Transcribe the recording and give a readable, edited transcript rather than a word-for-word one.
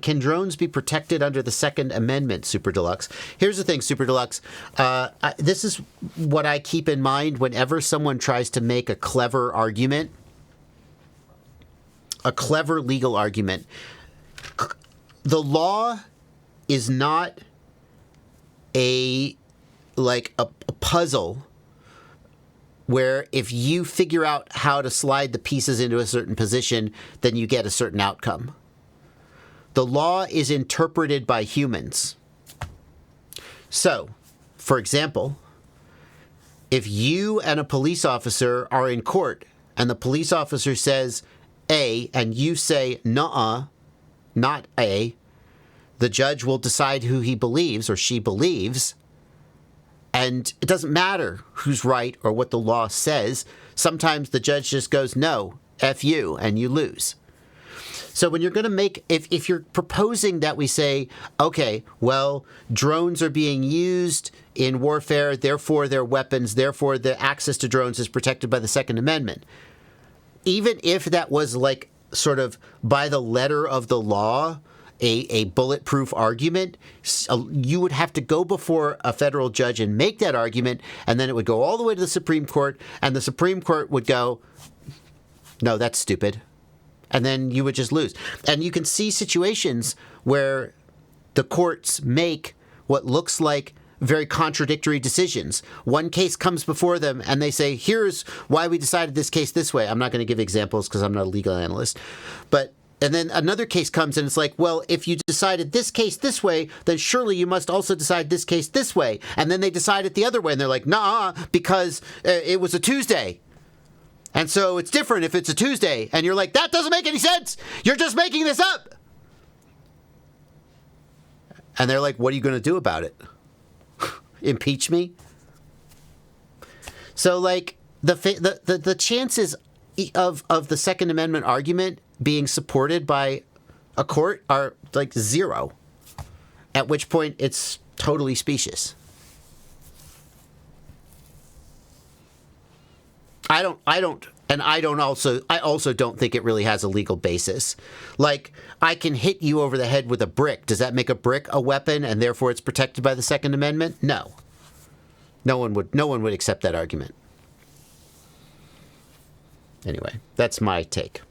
Can drones be protected under the Second Amendment, Super Deluxe? Here's the thing, Super Deluxe. This is what I keep in mind whenever someone tries to make a clever argument, a clever legal argument. The law is not a puzzle where if you figure out how to slide the pieces into a certain position, then you get a certain outcome. The law is interpreted by humans. So, for example, if you and a police officer are in court and the police officer says A and you say nuh-uh, not A, the judge will decide who he believes or she believes. And it doesn't matter who's right or what the law says. Sometimes the judge just goes, no, F you, and you lose. So when you're going to make, if you're proposing that we say, okay, well, drones are being used in warfare, therefore they're weapons, therefore the access to drones is protected by the Second Amendment. Even if that was like sort of by the letter of the law, a bulletproof argument, you would have to go before a federal judge and make that argument, and then it would go all the way to the Supreme Court, and the Supreme Court would go, no, that's stupid. And then you would just lose. And you can see situations where the courts make what looks like very contradictory decisions. One case comes before them and they say, here's why we decided this case this way. I'm not going to give examples because I'm not a legal analyst. And then another case comes and it's like, well, if you decided this case this way, then surely you must also decide this case this way. And then they decide it the other way and they're like, nah, because it was a Tuesday. And so it's different if it's a Tuesday. And you're like, that doesn't make any sense. You're just making this up. And they're like, what are you going to do about it? Impeach me? So like the chances of the Second Amendment argument being supported by a court are like zero. At which point it's totally specious. I also don't think it really has a legal basis. Like, I can hit you over the head with a brick. Does that make a brick a weapon and therefore it's protected by the Second Amendment? No. No one would accept that argument. Anyway, that's my take.